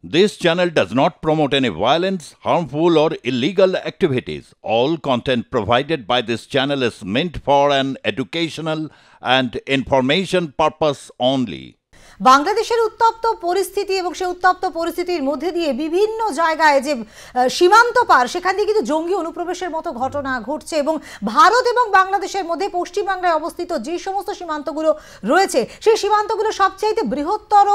This channel does not promote any violence, harmful, or illegal activities. All content provided by this channel is meant for an educational and information purpose only. বাংলাদেশের উত্তপ্ত পরিস্থিতি এবং সেই উত্তপ্ত পরিস্থিতির মধ্যে দিয়ে বিভিন্ন জায়গায় যে সীমান্ত পার সেখান দিয়ে কিন্তু জঙ্গি অনুপ্রবেশের মতো ঘটনা ঘটছে এবং ভারত এবং বাংলাদেশের মধ্যে পশ্চিমবাংলায় অবস্থিত যে সমস্ত সীমান্তগুলো রয়েছে সেই সীমান্তগুলো সবচাইতে বৃহত্তর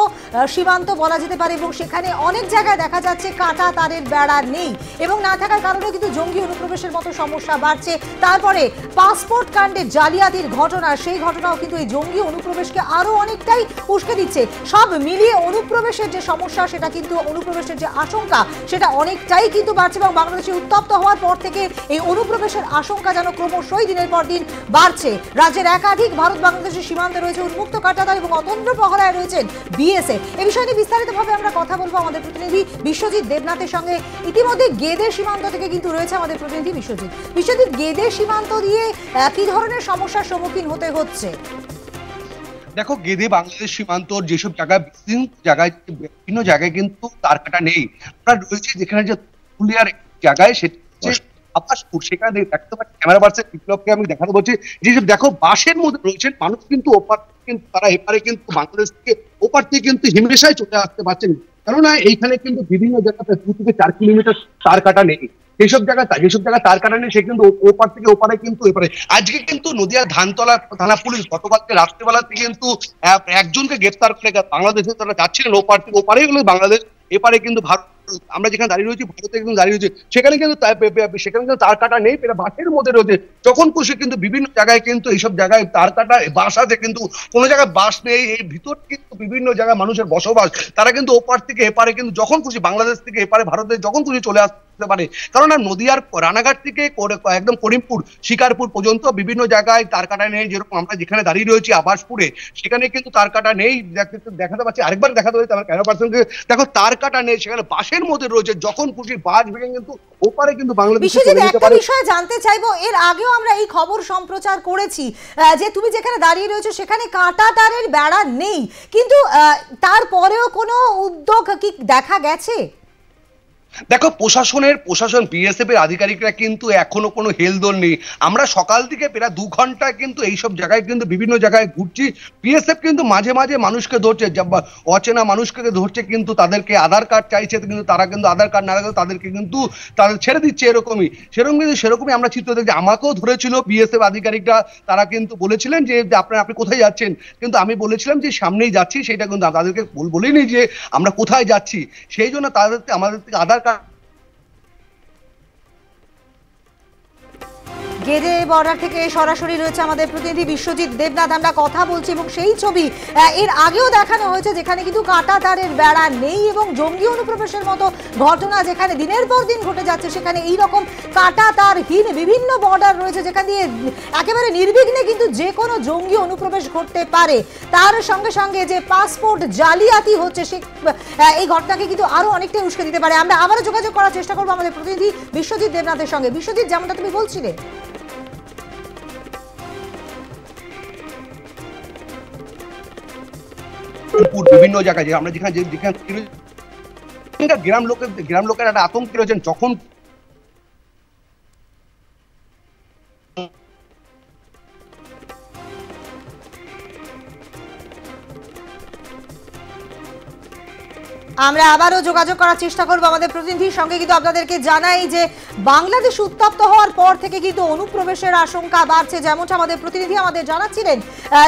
সীমান্ত বলা যেতে পারে এবং সেখানে অনেক জায়গায় দেখা যাচ্ছে কাঁটা তারের বেড়া নেই এবং না থাকার কারণে কিন্তু জঙ্গি অনুপ্রবেশের মতো সমস্যা বাড়ছে। তারপরে পাসপোর্ট কাণ্ডে জালিয়াতির ঘটনা, সেই ঘটনাও কিন্তু এই জঙ্গি অনুপ্রবেশকে আরো অনেকটাই উস্কে দিচ্ছে। সব মিলিয়ে অনুপ্রবেশের যে সমস্যা সেটা কিন্তু অনুপ্রবেশের যে আশঙ্কা সেটা অনেকটাই কিন্তু বাড়ছে এবং বাংলাদেশে উত্তপ্ত হওয়ার পর থেকে এই অনুপ্রবেশের আশঙ্কা যেন ক্রমশই দিনের পর দিন বাড়ছে। রাজ্যের একাধিক ভারত বাংলাদেশের সীমান্তে রয়েছে উন্মুক্ত কাঁটাতার এবং অতন্ত্র প্রহরায় রয়েছেন বিএসএফ। এই বিষয় নিয়ে বিস্তারিতভাবে আমরা কথা বলবো আমাদের প্রতিনিধি বিশ্বজিৎ দেবনাথের সঙ্গে। ইতিমধ্যে গেদে সীমান্ত থেকে কিন্তু রয়েছে আমাদের প্রতিনিধি বিশ্বজিৎ। গেদে সীমান্ত দিয়ে কি ধরনের সমস্যার সম্মুখীন হতে হচ্ছে? দেখো, গেদে বাংলাদেশ সীমান্তর যেসব বিভিন্ন জায়গায় কিন্তু তার কাটা নেই। আমরা রয়েছে যেখানে যে পুরুলিয়ার জায়গায় সেটা আবাসপুর, সেখানে দেখতে পাচ্ছি ক্যামেরা পার্সন বিপ্লবকে আমি দেখাতে বলছি যেসব দেখো বাসের মধ্যে রয়েছেন মানুষ, কিন্তু ওপার কিন্তু তারা এপারে কিন্তু বাংলাদেশ থেকে ওপার থেকে কিন্তু হিমেশায় চলে আসতে পারছেন, কেননা এইখানে কিন্তু বিভিন্ন জায়গাতে 2 থেকে 4 কিলোমিটার তার কাটা নেই। যেসব জায়গায় তার কারণে সে কিন্তু ওপার থেকে ওপারে কিন্তু এপারে। আজকে কিন্তু নদিয়ার ধানতলা থানা পুলিশ গতকালকে রাত্রিবেলাতে কিন্তু একজনকে গ্রেফতার করে বাংলাদেশে তারা যাচ্ছিলেন ওপার থেকে ওপারে হলো বাংলাদেশ, এপারে কিন্তু ভারত। আমরা যেখানে দাঁড়িয়ে রয়েছি ভারতে কিন্তু দাঁড়িয়ে রয়েছে, সেখানে কিন্তু তার কাটা নেই, এটা বাসের মধ্যে রয়েছে। যখন খুশি কিন্তু বিভিন্ন জায়গায় কিন্তু এইসব জায়গায় তার কাটা বাস আছে, কিন্তু কোনো জায়গায় বাস নেই। এই ভিতর কিন্তু বিভিন্ন জায়গায় মানুষের বসবাস, তারা কিন্তু ওপার থেকে এপারে কিন্তু যখন খুশি বাংলাদেশ থেকে এপারে ভারতে যখন খুশি চলে আসতে পারে। কারণ নদিয়ার রানাঘাট থেকে একদম করিমপুর শিকারপুর পর্যন্ত বিভিন্ন জায়গায় তার কাটা নেই। যেরকম আমরা যেখানে দাঁড়িয়ে রয়েছি আবাসপুরে, সেখানে কিন্তু তার কাটা নেই, দেখাতে পাচ্ছি। আরেকবার দেখাতে হয়েছে আমার ক্যামেরা পার্সনকে, দেখো তার কাটা নেই, সেখানে বাসের মধ্যে রয়েছে। যখন খুশি বাস ভেঙে কিন্তু ওপারে কিন্তু বাংলাদেশে চলে যেতে পারে। বিষয় জানতে চাইবো, এর আগেও আমরা এই খবর সম্প্রচার করেছি যে তুমি যেখানে দাঁড়িয়ে রয়েছো সেখানে কাঁটা তারের বেড়া নেই, কিন্তু তারপরেও কোনো উদ্যোগ কি দেখা গেছে? দেখো, প্রশাসন বিএসএফ এর আধিকারিকরা কিন্তু এখনো কোনো হেলদোল নেই। আমরা সকাল থেকে প্রায় 2 ঘন্টা কিন্তু এইসব জায়গায় কিন্তু বিভিন্ন জায়গায় ঘুরছি। বিএসএফ কিন্তু মাঝে মাঝে মানুষকে ধরছে, অচেনা মানুষকে ধরছে, কিন্তু তাদেরকে আধার কার্ড চাইছে, কিন্তু তারা কিন্তু আধার কার্ড না রাখলে তাদেরকে কিন্তু তাদের ছেড়ে দিচ্ছে। সেরকমই আমরা চিত্র দেখছি। আমাকেও ধরেছিল বিএসএফ আধিকারিকরা, তারা কিন্তু বলেছিলেন যে আপনি কোথায় যাচ্ছেন, কিন্তু আমি বলেছিলাম যে সামনেই যাচ্ছি। সেটা কিন্তু তাদেরকে বলিনি যে আমরা কোথায় যাচ্ছি। সেই জন্য আমাদের থেকে আধার গেদে বর্ডার থেকে সরাসরি রয়েছে আমাদের প্রতিনিধি বিশ্বজিৎ দেবনাথ। আমরা কথা বলছি এবং সেই ছবি এর আগেও দেখানো হয়েছে যেখানে কিন্তু কাঁটা তারের বেড়া নেই এবং জঙ্গি অনুপ্রবেশের মতো ঘটনা যেখানে দিনের পর দিন ঘটে যাচ্ছে, সেখানে এইরকম কাঁটা তারহীন বিভিন্ন বর্ডার রয়েছে যেখান দিয়ে একেবারে নির্বিঘ্নে কিন্তু যে কোনো জঙ্গি অনুপ্রবেশ ঘটতে পারে। তার সঙ্গে সঙ্গে যে পাসপোর্ট জালিয়াতি হচ্ছে এই ঘটনাকে কিন্তু আরো অনেকটাই উস্কে দিতে পারে। আমরা আবারও যোগাযোগ করার চেষ্টা করবো আমাদের প্রতিনিধি বিশ্বজিৎ দেবনাথের সঙ্গে। বিশ্বজিৎ, যেমনটা তুমি বলছিলে বিভিন্ন জায়গায় আমরা যেখানে গ্রাম লোকের একটা আতঙ্ক রয়েছেন। যখন আমরা আবারও যোগাযোগ করার চেষ্টা করবো আমাদের প্রতিনিধির সঙ্গে, কিন্তু আপনাদেরকে জানাই যে বাংলাদেশ উত্তপ্ত হওয়ার পর থেকে কিন্তু অনুপ্রবেশের আশঙ্কা বাড়ছে। যেমনটা আমাদের প্রতিনিধি আমাদের জানাচ্ছিলেন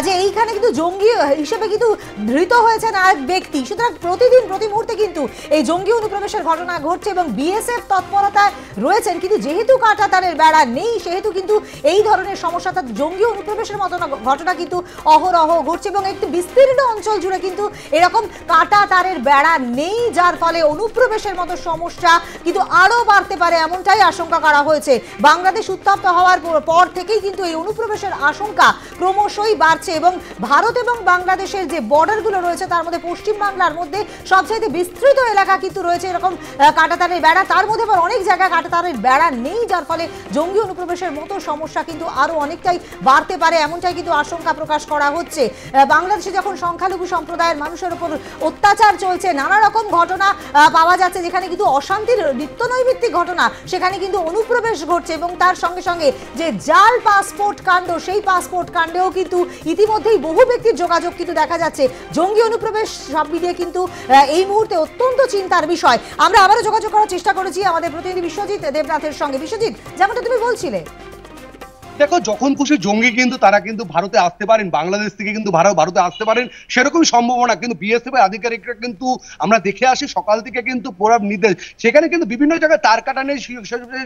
যে এইখানে কিন্তু জঙ্গি হিসেবে কিন্তু ধৃত হয়েছেন এক ব্যক্তি। সুতরাং প্রতিদিন প্রতি মুহূর্তে কিন্তু এই জঙ্গি অনুপ্রবেশের ঘটনা ঘটছে এবং বিএসএফ তৎপরতায় রয়েছেন, কিন্তু যেহেতু কাঁটা তারের বেড়া নেই সেহেতু কিন্তু এই ধরনের সমস্যা, জঙ্গি অনুপ্রবেশের মতো ঘটনা কিন্তু অহরহ ঘটছে এবং একটি বিস্তীর্ণ অঞ্চল জুড়ে কিন্তু এরকম কাঁটা তারের বেড়া নেই, যার ফলে অনুপ্রবেশের মতো সমস্যা কিন্তু আরো বাড়তে পারে এমনটাই আশঙ্কা করা হয়েছে। বাংলাদেশ উত্তপ্ত হওয়ার পর থেকেই কিন্তু এই অনুপ্রবেশের আশঙ্কা ক্রমশই বাড়ছে এবং ভারত এবং বাংলাদেশের যে বর্ডারগুলো রয়েছে তার মধ্যে পশ্চিম বাংলার মধ্যে সবচেয়ে বিস্তৃত এলাকা কিন্তু রয়েছে এরকম কাঁটাতারের বেড়া, তার মধ্যে আবার অনেক জায়গায় কাঁটাতারের বেড়া নেই, যার ফলে জঙ্গি অনুপ্রবেশের মতো সমস্যা কিন্তু আরো অনেকটাই বাড়তে পারে এমনটাই কিন্তু আশঙ্কা প্রকাশ করা হচ্ছে। বাংলাদেশে যখন সংখ্যালঘু সম্প্রদায়ের মানুষের উপর অত্যাচার চলছে, নানা রকম ঘটনা পাওয়া যাচ্ছে, যেখানে কিন্তু অশান্তির নিত্য নৈমিত্তিক ঘটনা, সেখানে কিন্তু অনুপ্রবেশ ঘটছে এবং তার সঙ্গে সঙ্গে যে জাল পাসপোর্ট কাণ্ড, সেই পাসপোর্ট কাণ্ডেও কিন্তু ইতিমধ্যেই বহু ব্যক্তির যোগাযোগ কিন্তু দেখা যাচ্ছে। জঙ্গি অনুপ্রবেশ সব মিলিয়ে কিন্তু এই মুহূর্তে অত্যন্ত চিন্তার বিষয়। আমরা আবারও যোগাযোগ করার চেষ্টা করেছি আমাদের প্রতিনিধি বিশ্বজিৎ দেবনাথের সঙ্গে। বিশ্বজিৎ, যেমনটা তুমি বলছিলে, দেখো যখন খুশি জঙ্গি কিন্তু তারা কিন্তু ভারতে আসতে পারেন, বাংলাদেশ থেকে কিন্তু ভারতে আসতে পারেন, সেরকমই সম্ভাবনা। কিন্তু বিএসএফ এর আধিকারিকরা কিন্তু আমরা দেখে আসি সকাল থেকে কিন্তু পুরো নির্দেশ, সেখানে কিন্তু বিভিন্ন জায়গায় তার কাটা নেই,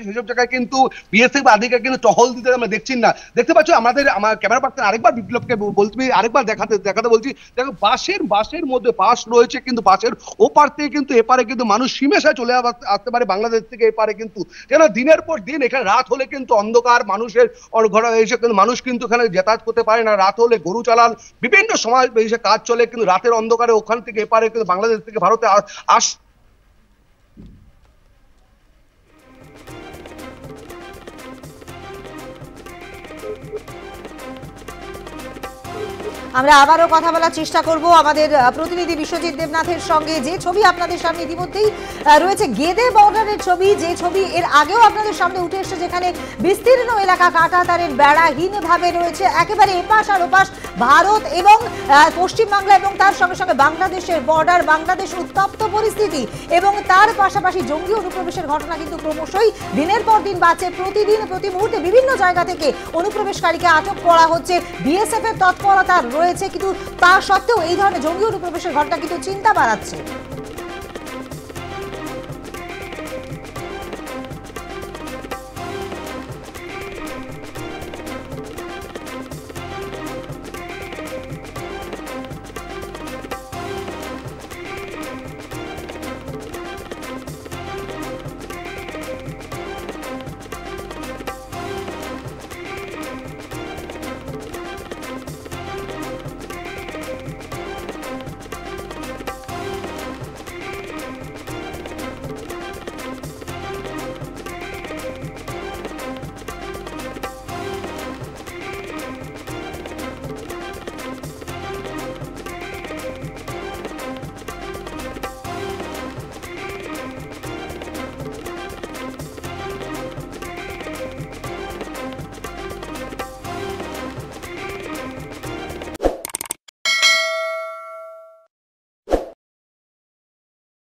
সেসব জায়গায় কিন্তু বিএসএফ আধিকারিক কিন্তু টহল দিতে আমরা দেখছি না। দেখতে পাচ্ছ আমার ক্যামেরা পার্সন আরেকবার বিপ্লবকে বলছি, আরেকবার দেখাতে বলছি, দেখো বাসের মধ্যে বাস রয়েছে, কিন্তু বাসের ওপার থেকে কিন্তু এপারে কিন্তু মানুষ সীমেশায় চলে আসতে পারে বাংলাদেশ থেকে এপারে। কিন্তু কেন দিনের পর দিন এখানে রাত হলে কিন্তু অন্ধকার, মানুষের ঘোরা এসে কিন্তু মানুষ কিন্তু এখানে যাতায়াত করতে পারে না। রাত হলে গরু চালান, বিভিন্ন সময় এসে কাজ চলে, কিন্তু রাতের অন্ধকারে ওখান থেকে এপারে কিন্তু বাংলাদেশ থেকে ভারতে আমরা আবারও কথা বলার চেষ্টা করব আমাদের প্রতিনিধি বিশ্বজিৎ দেবনাথের সঙ্গে। যে ছবি আপনাদের সামনে ইতিমধ্যেই রয়েছে গেদে বর্ডারের ছবি, যে ছবি এর আগেও আপনাদের সামনে উঠে এসেছে, যেখানে বিস্তীর্ণ এলাকা কাঁটাতারের বেড়াহীনভাবে রয়েছে। একেবারে এপাশ আর ওপাশ ভারত এবং পশ্চিমবাংলা এবং তার সঙ্গে সঙ্গে বাংলাদেশের বর্ডার, বাংলাদেশ উত্তপ্ত পরিস্থিতি এবং তার পাশাপাশি জঙ্গি অনুপ্রবেশের ঘটনা কিন্তু ক্রমশই দিনের পর দিন বাড়ছে। প্রতিদিন প্রতি মুহূর্তে বিভিন্ন জায়গা থেকে অনুপ্রবেশকারীকে আটক করা হচ্ছে, বিএসএফ এর তৎপরতা রয়েছে, কিন্তু তা সত্ত্বেও এই ধরনের জঙ্গি অনুপ্রবেশের ঘটনা কিন্তু চিন্তা বাড়াচ্ছে।